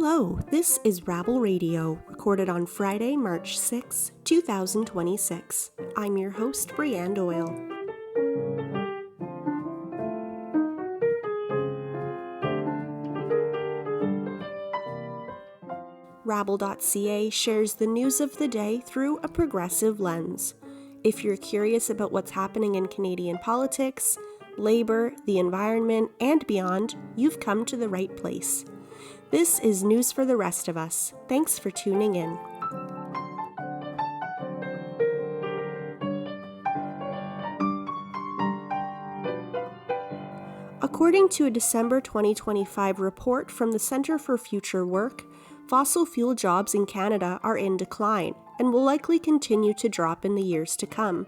Hello, this is Rabble Radio, recorded on Friday, March 6, 2026. I'm your host, Brianne Doyle. rabble.ca shares the news of the day through a progressive lens. If you're curious about what's happening in Canadian politics, labor, the environment, and beyond, you've come to the right place. This is news for the rest of us. Thanks for tuning in. According to a December 2025 report from the Centre for Future Work, fossil fuel jobs in Canada are in decline and will likely continue to drop in the years to come.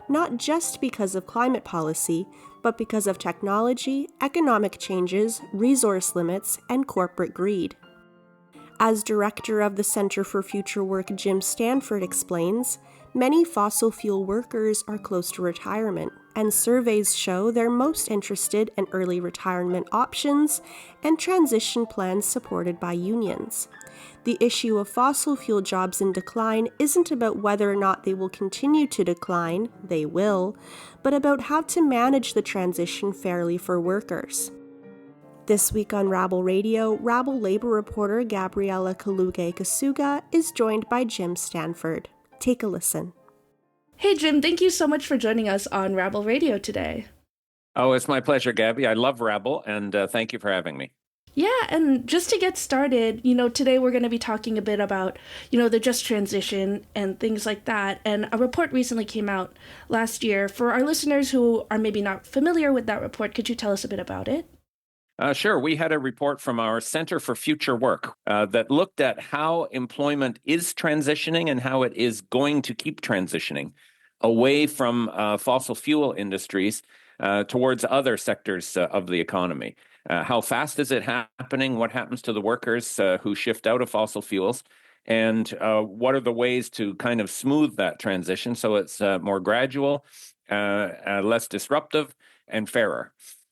Not just because of climate policy, but because of technology, economic changes, resource limits, and corporate greed. As director of the Centre for Future Work Jim Stanford explains, many fossil fuel workers are close to retirement, and surveys show they're most interested in early retirement options and transition plans supported by unions. The issue of fossil fuel jobs in decline isn't about whether or not they will continue to decline, they will, but about how to manage the transition fairly for workers. This week on Rabble Radio, Rabble labor reporter Gabriela Kaluge-Kasuga is joined by Jim Stanford. Take a listen. Hey Jim, thank you so much for joining us on Rabble Radio today. Oh, it's my pleasure, Gabby. I love Rabble, and thank you for having me. Yeah, and just to get started, today we're going to be talking a bit about, the just transition and things like that. And a report recently came out last year. For our listeners who are maybe not familiar with that report, could you tell us a bit about it? Sure. We had a report from our Center for Future Work that looked at how employment is transitioning and how it is going to keep transitioning away from fossil fuel industries towards other sectors of the economy. How fast is it happening? What happens to the workers who shift out of fossil fuels? And what are the ways to kind of smooth that transition so it's more gradual, less disruptive, and fairer?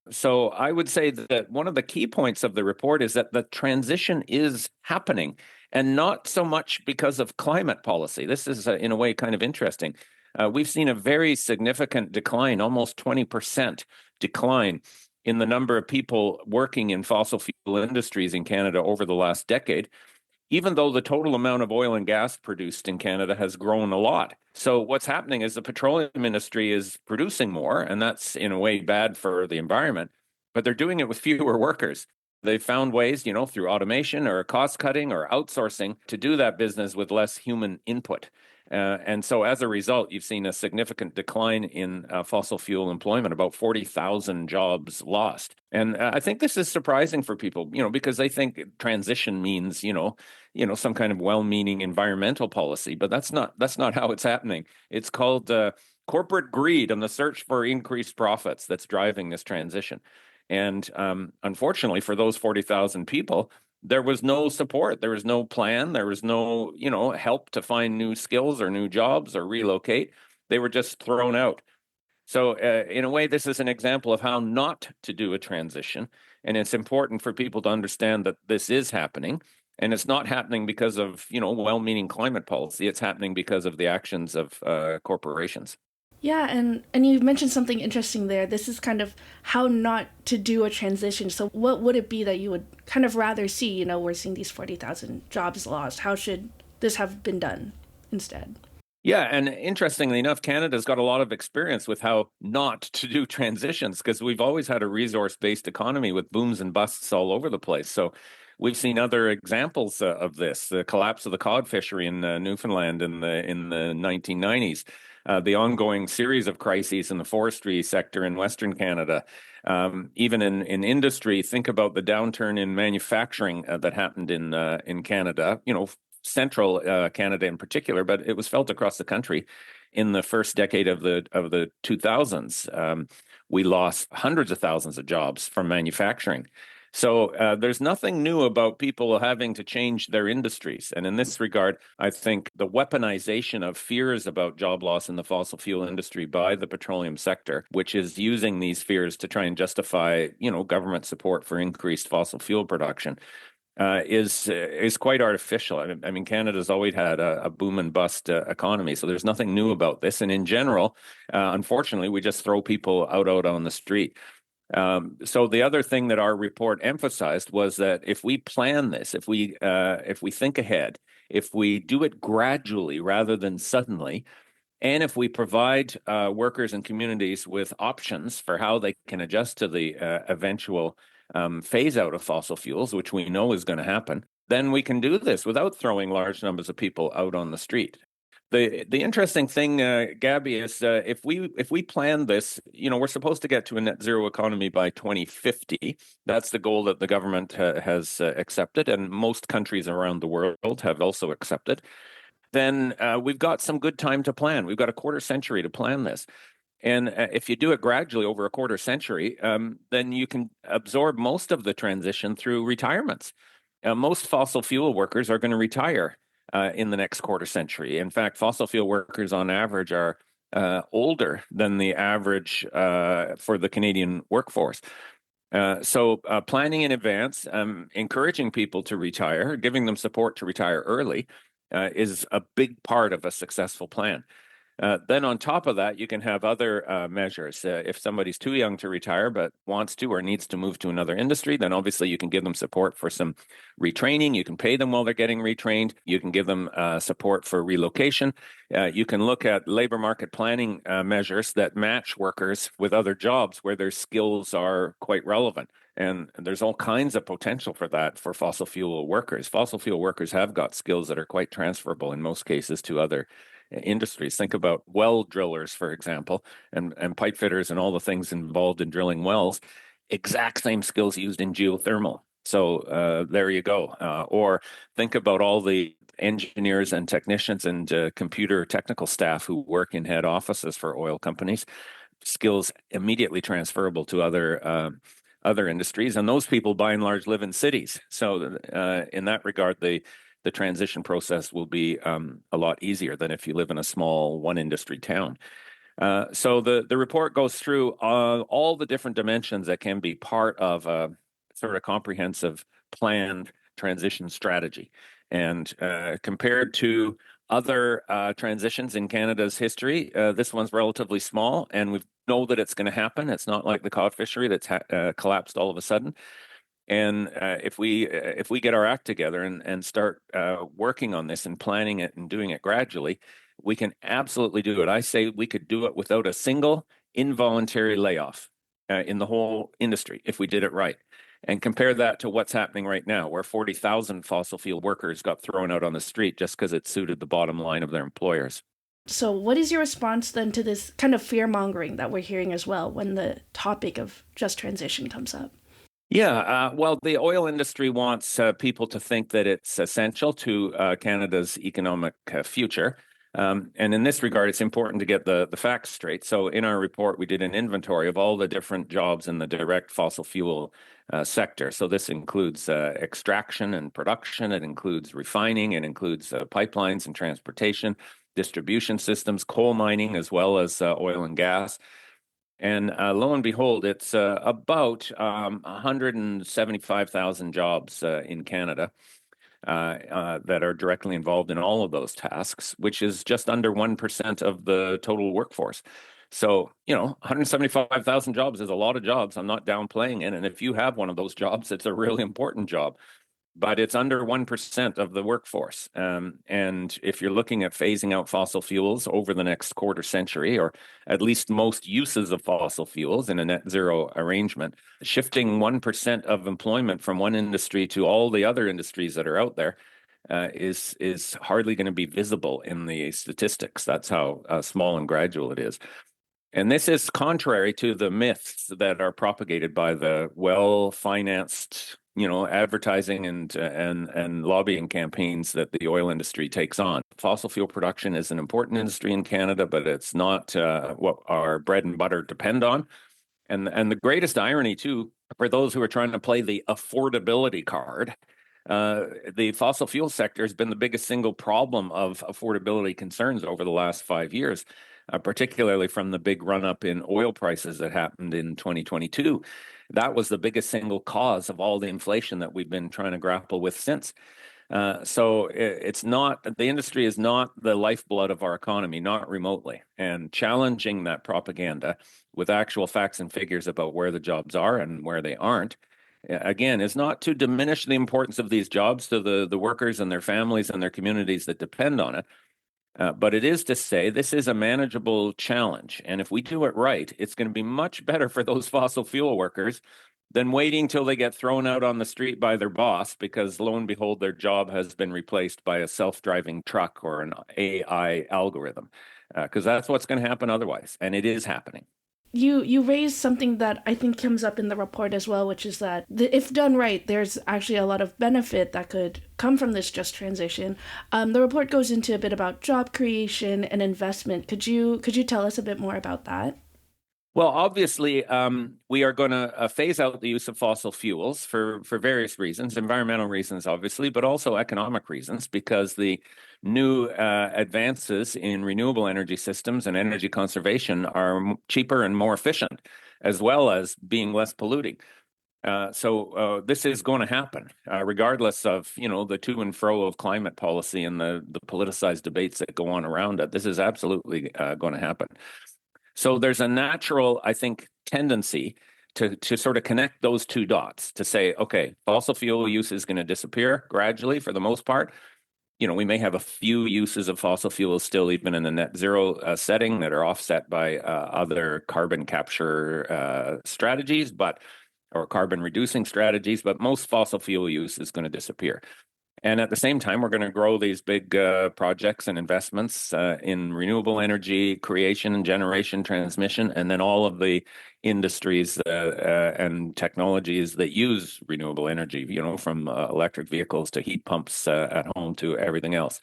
So I would say that one of the key points of the report is that the transition is happening, and not so much because of climate policy. This is, in a way, kind of interesting. We've seen a very significant decline, almost 20% decline in the number of people working in fossil fuel industries in Canada over the last decade, even though the total amount of oil and gas produced in Canada has grown a lot. So what's happening is the petroleum industry is producing more, and that's in a way bad for the environment, but they're doing it with fewer workers. They've found ways, through automation or cost cutting or outsourcing to do that business with less human input. And so as a result, you've seen a significant decline in fossil fuel employment, about 40,000 jobs lost. And I think this is surprising for people, because they think transition means, some kind of well-meaning environmental policy, but that's not how it's happening. It's called corporate greed and the search for increased profits that's driving this transition. And unfortunately, for those 40,000 people, there was no support. There was no plan. There was no, help to find new skills or new jobs or relocate. They were just thrown out. So in a way, this is an example of how not to do a transition. And it's important for people to understand that this is happening. And it's not happening because of, well-meaning climate policy. It's happening because of the actions of corporations. Yeah, and you mentioned something interesting there. This is kind of how not to do a transition. So what would it be that you would kind of rather see? We're seeing these 40,000 jobs lost. How should this have been done instead? Yeah, and interestingly enough, Canada's got a lot of experience with how not to do transitions because we've always had a resource-based economy with booms and busts all over the place. So we've seen other examples of this, the collapse of the cod fishery in Newfoundland in the 1990s. The ongoing series of crises in the forestry sector in Western Canada. Even in industry, think about the downturn in manufacturing that happened in Canada, central Canada in particular, but it was felt across the country in the first decade of the 2000s. We lost hundreds of thousands of jobs from manufacturing. So there's nothing new about people having to change their industries. And in this regard, I think the weaponization of fears about job loss in the fossil fuel industry by the petroleum sector, which is using these fears to try and justify, government support for increased fossil fuel production, is quite artificial. I mean, Canada's always had a boom and bust economy, so there's nothing new about this. And in general, unfortunately, we just throw people out on the street. So the other thing that our report emphasized was that if we plan this, if we think ahead, if we do it gradually rather than suddenly, and if we provide workers and communities with options for how they can adjust to the eventual phase out of fossil fuels, which we know is going to happen, then we can do this without throwing large numbers of people out on the street. The interesting thing, Gabby, is if we plan this, we're supposed to get to a net zero economy by 2050. That's the goal that the government has accepted, and most countries around the world have also accepted. Then we've got some good time to plan. We've got a quarter century to plan this. And if you do it gradually over a quarter century, then you can absorb most of the transition through retirements. Most fossil fuel workers are going to retire in the next quarter century. In fact, fossil fuel workers on average are older than the average for the Canadian workforce. So planning in advance, encouraging people to retire, giving them support to retire early is a big part of a successful plan. Then on top of that, you can have other measures. If somebody's too young to retire but wants to or needs to move to another industry, then obviously you can give them support for some retraining. You can pay them while they're getting retrained. You can give them support for relocation. You can look at labor market planning measures that match workers with other jobs where their skills are quite relevant. And there's all kinds of potential for that for fossil fuel workers. Fossil fuel workers have got skills that are quite transferable in most cases to other industries. Think about well drillers, for example, and pipe fitters and all the things involved in drilling wells. Exact same skills used in geothermal. So there you go. Or think about all the engineers and technicians and computer technical staff who work in head offices for oil companies. Skills immediately transferable to other industries, and those people by and large live in cities. So in that regard, the transition process will be a lot easier than if you live in a small one industry town. So the report goes through all the different dimensions that can be part of a sort of comprehensive planned transition strategy. And compared to other transitions in Canada's history, this one's relatively small, and we know that it's going to happen. It's not like the cod fishery that's collapsed all of a sudden. And if we get our act together and start working on this and planning it and doing it gradually, we can absolutely do it. I say we could do it without a single involuntary layoff in the whole industry if we did it right. And compare that to what's happening right now, where 40,000 fossil fuel workers got thrown out on the street just because it suited the bottom line of their employers. So what is your response then to this kind of fear-mongering that we're hearing as well when the topic of just transition comes up? Yeah, well, the oil industry wants people to think that it's essential to Canada's economic future. And in this regard, it's important to get the facts straight. So in our report, we did an inventory of all the different jobs in the direct fossil fuel sector. So this includes extraction and production. It includes refining. It includes pipelines and transportation, distribution systems, coal mining, as well as oil and gas. And lo and behold, it's about 175,000 jobs in Canada that are directly involved in all of those tasks, which is just under 1% of the total workforce. So, 175,000 jobs is a lot of jobs. I'm not downplaying it. And if you have one of those jobs, it's a really important job. But it's under 1% of the workforce. And if you're looking at phasing out fossil fuels over the next quarter century, or at least most uses of fossil fuels in a net zero arrangement, shifting 1% of employment from one industry to all the other industries that are out there is hardly going to be visible in the statistics. That's how small and gradual it is. And this is contrary to the myths that are propagated by the well-financed advertising and lobbying campaigns that the oil industry takes on. Fossil fuel production is an important industry in Canada, but it's not what our bread and butter depend on. And the greatest irony, too, for those who are trying to play the affordability card, the fossil fuel sector has been the biggest single problem of affordability concerns over the last 5 years. particularly from the big run-up in oil prices that happened in 2022. That was the biggest single cause of all the inflation that we've been trying to grapple with since. So it's not, the industry is not the lifeblood of our economy, not remotely. And challenging that propaganda with actual facts and figures about where the jobs are and where they aren't, again, is not to diminish the importance of these jobs to the workers and their families and their communities that depend on it. But it is to say this is a manageable challenge. And if we do it right, it's going to be much better for those fossil fuel workers than waiting till they get thrown out on the street by their boss because, lo and behold, their job has been replaced by a self-driving truck or an AI algorithm. Because that's what's going to happen otherwise. And it is happening. You raised something that I think comes up in the report as well, which is that if done right, there's actually a lot of benefit that could come from this just transition. The report goes into a bit about job creation and investment. Could you tell us a bit more about that? Well, obviously, we are going to phase out the use of fossil fuels for various reasons, environmental reasons, obviously, but also economic reasons, because the new advances in renewable energy systems and energy conservation are cheaper and more efficient, as well as being less polluting. So this is going to happen, regardless of the to and fro of climate policy and the politicized debates that go on around it. This is absolutely going to happen. So there's a natural, I think, tendency to sort of connect those two dots to say, okay, fossil fuel use is going to disappear gradually for the most part. We may have a few uses of fossil fuels still even in the net zero setting that are offset by other carbon capture strategies, or carbon reducing strategies, but most fossil fuel use is going to disappear. And at the same time, we're going to grow these big projects and investments in renewable energy creation and generation, transmission, and then all of the industries and technologies that use renewable energy, from electric vehicles to heat pumps at home to everything else.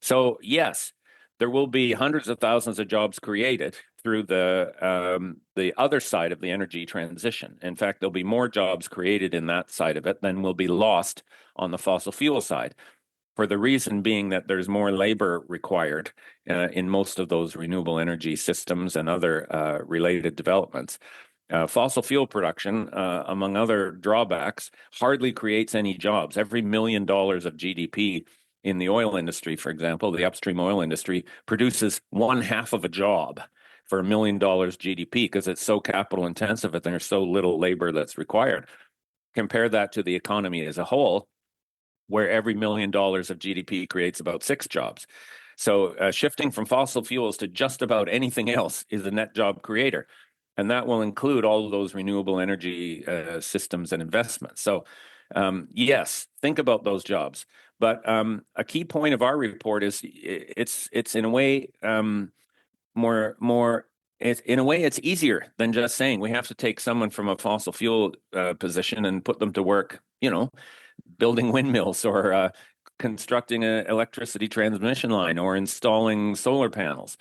So yes, there will be hundreds of thousands of jobs created through the other side of the energy transition. In fact, there'll be more jobs created in that side of it than will be lost on the fossil fuel side, for the reason being that there's more labor required in most of those renewable energy systems and other related developments. Fossil fuel production, among other drawbacks, hardly creates any jobs. Every $1 million of GDP in the oil industry, for example, the upstream oil industry produces one half of a job for $1 million GDP because it's so capital intensive and there's so little labor that's required. Compare that to the economy as a whole, where every $1 million of GDP creates about 6 jobs. So shifting from fossil fuels to just about anything else is a net job creator. And that will include all of those renewable energy systems and investments. So yes, think about those jobs. But a key point of our report is it's in a way in a way, it's easier than just saying we have to take someone from a fossil fuel position and put them to work, building windmills or constructing an electricity transmission line or installing solar panels.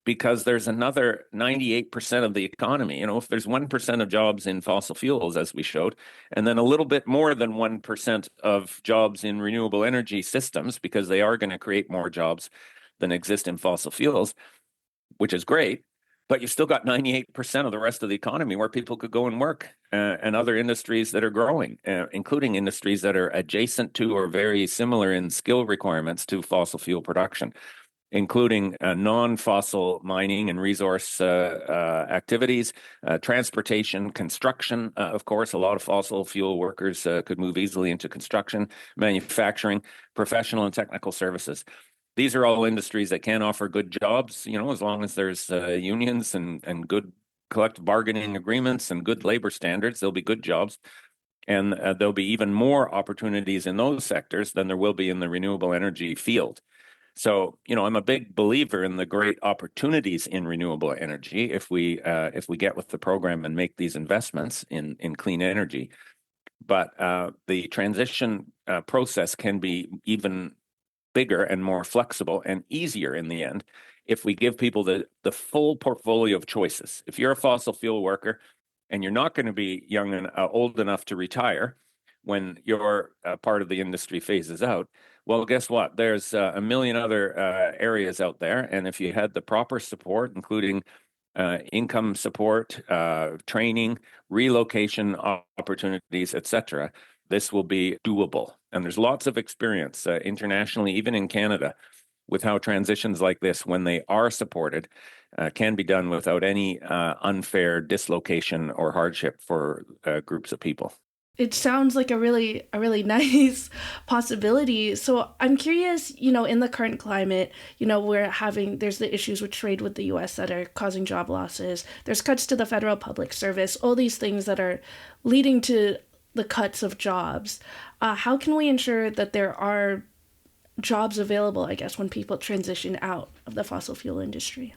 Because there's another 98% of the economy. If there's 1% of jobs in fossil fuels, as we showed, and then a little bit more than 1% of jobs in renewable energy systems, because they are going to create more jobs than exist in fossil fuels, which is great, but you've still got 98% of the rest of the economy where people could go and work and other industries that are growing, including industries that are adjacent to or very similar in skill requirements to fossil fuel production, including non-fossil mining and resource activities, transportation, construction. Of course, a lot of fossil fuel workers could move easily into construction, manufacturing, professional and technical services. These are all industries that can offer good jobs, as long as there's unions and good collective bargaining agreements and good labor standards, there'll be good jobs. And there'll be even more opportunities in those sectors than there will be in the renewable energy field. So, I'm a big believer in the great opportunities in renewable energy if we get with the program and make these investments in clean energy. But the transition process can be even bigger and more flexible and easier in the end if we give people the full portfolio of choices. If you're a fossil fuel worker and you're not going to be young and old enough to retire when your part of the industry phases out, Well, guess what? There's a million other areas out there, and if you had the proper support, including income support, training, relocation opportunities, etc., this will be doable. And there's lots of experience internationally, even in Canada, with how transitions like this, when they are supported, can be done without any unfair dislocation or hardship for groups of people. It sounds like a really nice possibility. So I'm curious, in the current climate, there's the issues with trade with the US that are causing job losses. There's cuts to the federal public service, all these things that are leading to the cuts of jobs. How can we ensure that there are jobs available, I guess, when people transition out of the fossil fuel industry?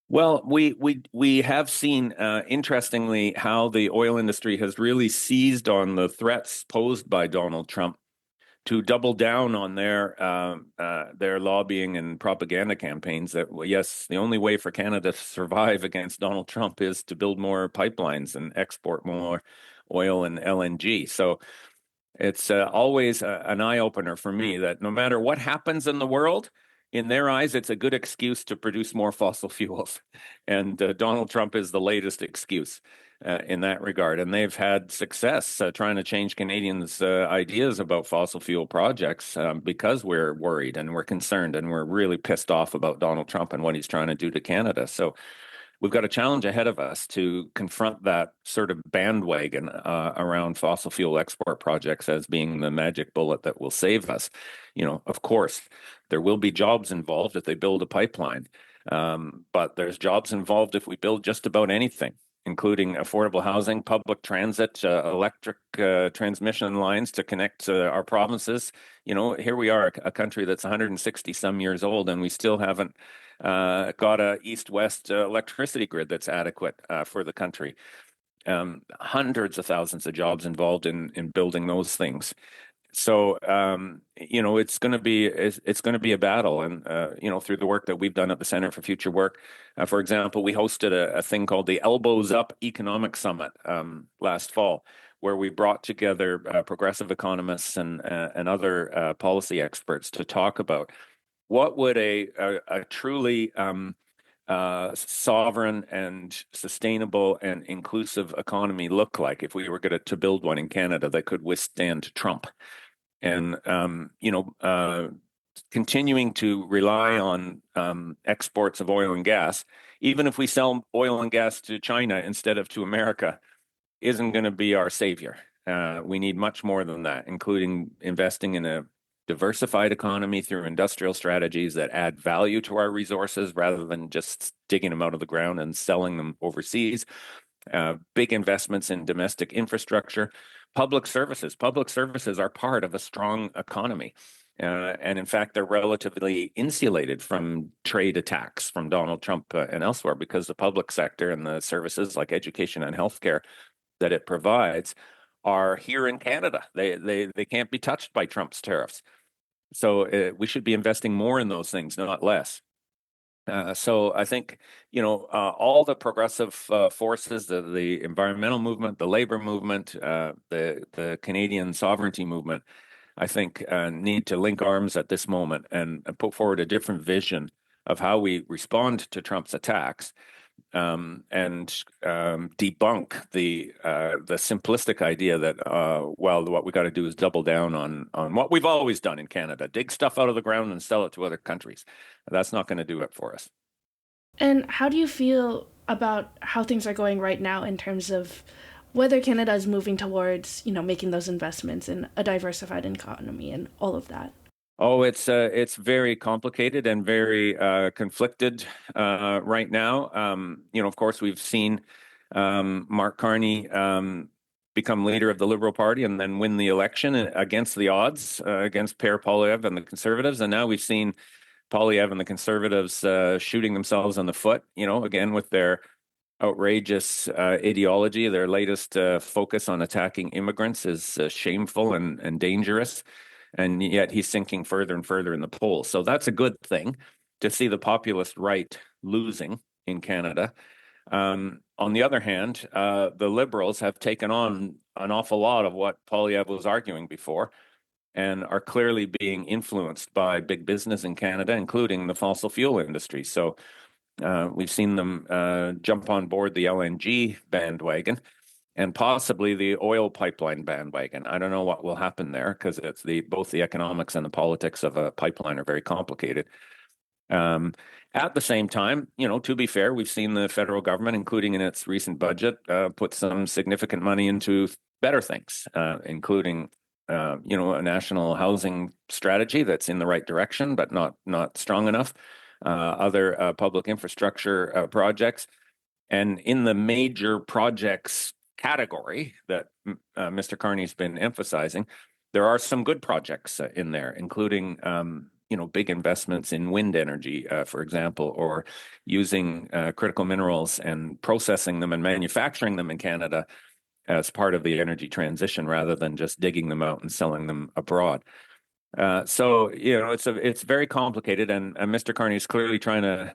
Well, we have seen, interestingly, how the oil industry has really seized on the threats posed by Donald Trump to double down on their lobbying and propaganda campaigns. That, well, yes, the only way for Canada to survive against Donald Trump is to build more pipelines and export more oil and LNG. So it's always an eye opener for me that no matter what happens in the world, in their eyes, it's a good excuse to produce more fossil fuels. And Donald Trump is the latest excuse in that regard. And they've had success trying to change Canadians' ideas about fossil fuel projects because we're worried and we're concerned and we're really pissed off about Donald Trump and what he's trying to do to Canada. So we've got a challenge ahead of us to confront that sort of bandwagon around fossil fuel export projects as being the magic bullet that will save us. Of course, there will be jobs involved if they build a pipeline, but there's jobs involved if we build just about anything, including affordable housing, public transit, electric transmission lines to connect our provinces. Here we are, a country that's 160 some years old, and we still haven't got a east-west electricity grid that's adequate for the country. Hundreds of thousands of jobs involved in building those things. So it's going to be a battle, and through the work that we've done at the Center for Future Work, for example, we hosted a thing called the Elbows Up Economic Summit last fall, where we brought together progressive economists and other policy experts to talk about what would a truly sovereign and sustainable and inclusive economy look like if we were going to build one in Canada that could withstand Trump. And continuing to rely on exports of oil and gas, even if we sell oil and gas to China instead of to America, isn't going to be our savior. We need much more than that, including investing in a diversified economy through industrial strategies that add value to our resources rather than just digging them out of the ground and selling them overseas. Big investments in domestic infrastructure, public services. Public services are part of a strong economy. And in fact, they're relatively insulated from trade attacks from Donald Trump and elsewhere because the public sector and the services like education and healthcare that it provides are here in Canada. They can't be touched by Trump's tariffs. So we should be investing more in those things, not less. So I think, all the progressive forces, the environmental movement, the labor movement, the Canadian sovereignty movement, I think need to link arms at this moment and put forward a different vision of how we respond to Trump's attacks, and debunk the simplistic idea that what we got to do is double down on what we've always done in Canada: dig stuff out of the ground and sell it to other countries. That's not going to do it for us. And how do you feel about how things are going right now in terms of whether Canada is moving towards, making those investments in a diversified economy and all of that? Oh, it's very complicated and very conflicted right now. Of course, we've seen Mark Carney become leader of the Liberal Party and then win the election against the odds, against Per Poilievre and the Conservatives. And now we've seen Poilievre and the Conservatives shooting themselves in the foot, again with their outrageous ideology. Their latest focus on attacking immigrants is shameful and dangerous. And yet he's sinking further and further in the polls. So that's a good thing to see the populist right losing in Canada. On the other hand, the Liberals have taken on an awful lot of what Poilievre was arguing before. and are clearly being influenced by big business in Canada, including the fossil fuel industry. So we've seen them jump on board the LNG bandwagon and possibly the oil pipeline bandwagon. I don't know what will happen there because it's both the economics and the politics of a pipeline are very complicated. At the same time, to be fair, we've seen the federal government, including in its recent budget, put some significant money into better things, including a national housing strategy that's in the right direction, but not strong enough. Other public infrastructure projects, and in the major projects category that Mr. Carney's been emphasizing, there are some good projects in there, including big investments in wind energy, for example, or using critical minerals and processing them and manufacturing them in Canada as part of the energy transition rather than just digging them out and selling them abroad. So it's very complicated, and Mr. Carney is clearly trying to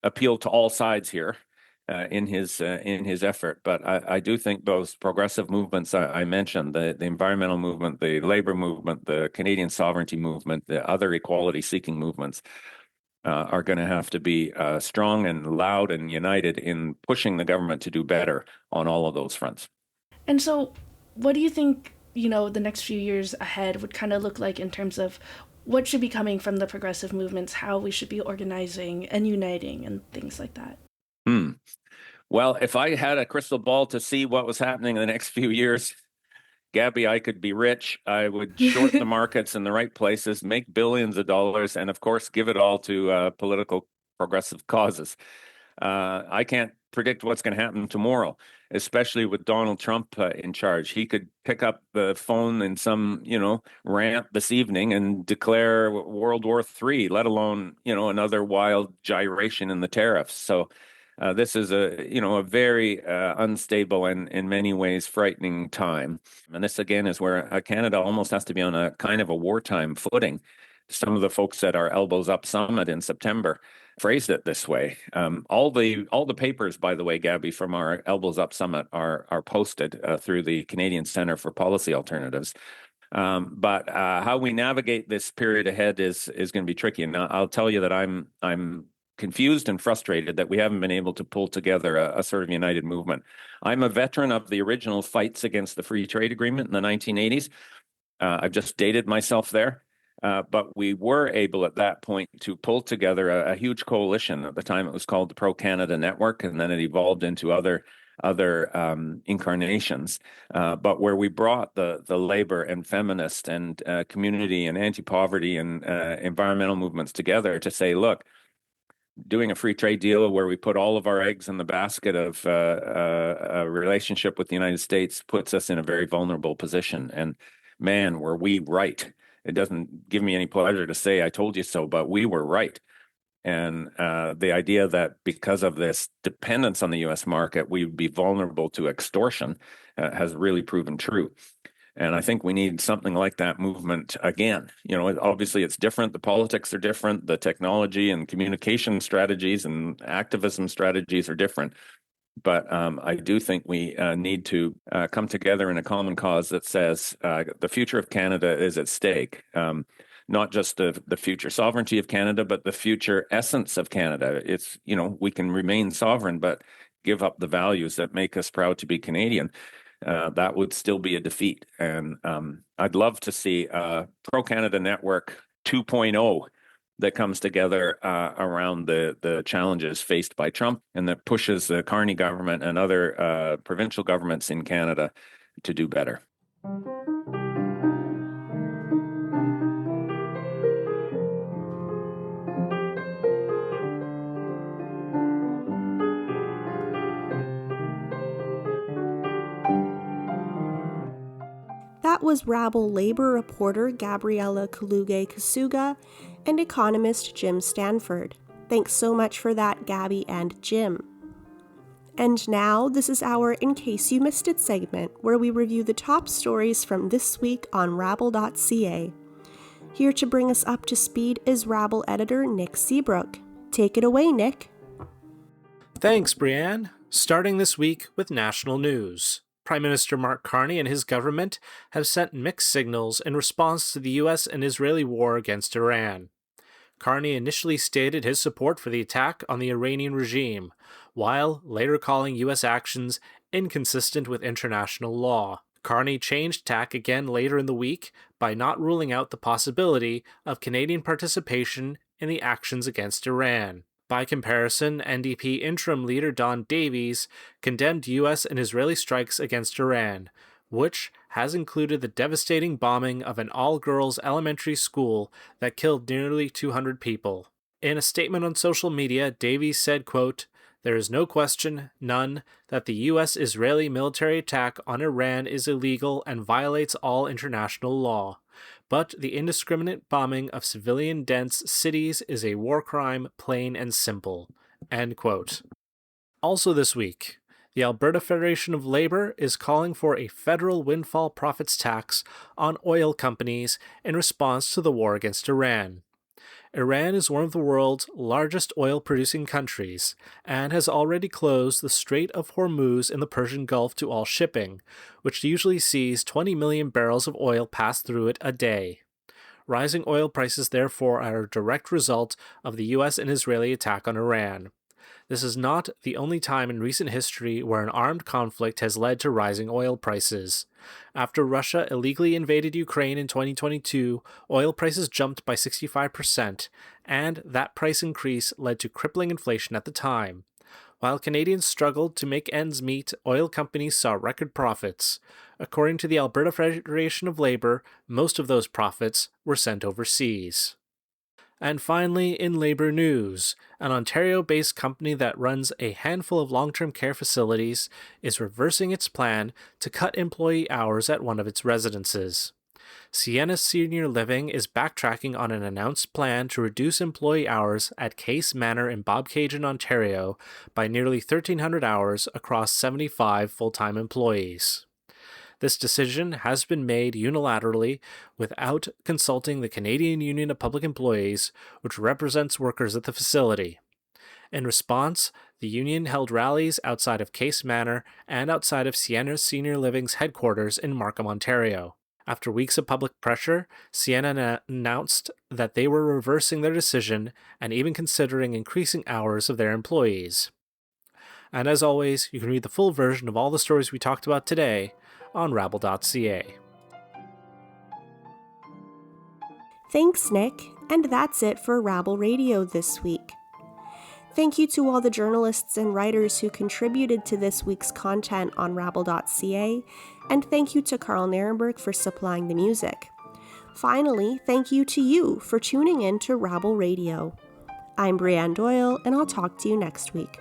appeal to all sides here in his effort. But I do think those progressive movements I mentioned, the environmental movement, the labor movement, the Canadian sovereignty movement, the other equality-seeking movements are going to have to be strong and loud and united in pushing the government to do better on all of those fronts. And so, what do you think, the next few years ahead would kind of look like in terms of what should be coming from the progressive movements, how we should be organizing and uniting and things like that? Well, if I had a crystal ball to see what was happening in the next few years, Gabby, I could be rich. I would short the markets in the right places, make billions of dollars, and of course, give it all to political progressive causes. I can't predict what's going to happen tomorrow, especially with Donald Trump in charge. He could pick up the phone in some, rant this evening and declare World War III, let alone, another wild gyration in the tariffs. So this is a very unstable and in many ways frightening time. And this, again, is where Canada almost has to be on a kind of a wartime footing. Some of the folks at our Elbows Up Summit in September phrased it this way. All the papers, by the way, Gabby, from our Elbows Up Summit are posted through the Canadian Centre for Policy Alternatives. But how we navigate this period ahead is going to be tricky. And I'll tell you that I'm confused and frustrated that we haven't been able to pull together a sort of united movement. I'm a veteran of the original fights against the free trade agreement in the 1980s. I've just dated myself there. But we were able at that point to pull together a huge coalition. At the time, it was called the Pro-Canada Network, and then it evolved into other incarnations. But where we brought the labor and feminist and community and anti-poverty and environmental movements together to say, look, doing a free trade deal where we put all of our eggs in the basket of a relationship with the United States puts us in a very vulnerable position. And man, were we right. It doesn't give me any pleasure to say I told you so, but we were right. And the idea that because of this dependence on the U.S. market, we would be vulnerable to extortion has really proven true. And I think we need something like that movement again. Obviously it's different. The politics are different. The technology and communication strategies and activism strategies are different. But I do think we need to come together in a common cause that says the future of Canada is at stake. Not just the future sovereignty of Canada, but the future essence of Canada. It's, we can remain sovereign, but give up the values that make us proud to be Canadian. That would still be a defeat. And I'd love to see a Pro-Canada Network 2.0 that comes together around the challenges faced by Trump and that pushes the Carney government and other provincial governments in Canada to do better. That was Rabble labor reporter Gabriela Kaluge-Kasuga and economist Jim Stanford. Thanks so much for that, Gabby and Jim. And now, this is our In Case You Missed It segment, where we review the top stories from this week on rabble.ca. Here to bring us up to speed is Rabble editor Nick Seabrook. Take it away, Nick. Thanks, Brianne. Starting this week with national news. Prime Minister Mark Carney and his government have sent mixed signals in response to the US and Israeli war against Iran. Carney initially stated his support for the attack on the Iranian regime, while later calling US actions inconsistent with international law. Carney changed tack again later in the week by not ruling out the possibility of Canadian participation in the actions against Iran. By comparison, NDP interim leader Don Davies condemned US and Israeli strikes against Iran, which has included the devastating bombing of an all-girls elementary school that killed nearly 200 people. In a statement on social media, Davies said, quote, "There is no question, none, that the U.S.-Israeli military attack on Iran is illegal and violates all international law. But the indiscriminate bombing of civilian-dense cities is a war crime, plain and simple." End quote. Also this week, the Alberta Federation of Labour is calling for a federal windfall profits tax on oil companies in response to the war against Iran. Iran is one of the world's largest oil-producing countries and has already closed the Strait of Hormuz in the Persian Gulf to all shipping, which usually sees 20 million barrels of oil pass through it a day. Rising oil prices, therefore, are a direct result of the US and Israeli attack on Iran. This is not the only time in recent history where an armed conflict has led to rising oil prices. After Russia illegally invaded Ukraine in 2022, oil prices jumped by 65%, and that price increase led to crippling inflation at the time. While Canadians struggled to make ends meet, oil companies saw record profits. According to the Alberta Federation of Labour, most of those profits were sent overseas. And finally, in labor news, an Ontario-based company that runs a handful of long-term care facilities is reversing its plan to cut employee hours at one of its residences. Sienna Senior Living is backtracking on an announced plan to reduce employee hours at Case Manor in Bobcaygeon, Ontario by nearly 1,300 hours across 75 full-time employees. This decision has been made unilaterally without consulting the Canadian Union of Public Employees, which represents workers at the facility. In response, the union held rallies outside of Case Manor and outside of Sienna Senior Living's headquarters in Markham, Ontario. After weeks of public pressure, Sienna announced that they were reversing their decision and even considering increasing hours of their employees. And as always, you can read the full version of all the stories we talked about today on rabble.ca. Thanks, Nick, and that's it for Rabble Radio this week. Thank you to all the journalists and writers who contributed to this week's content on rabble.ca, and thank you to Carl Nirenberg for supplying the music. Finally, thank you to you for tuning in to Rabble Radio. I'm Brianne Doyle, and I'll talk to you next week.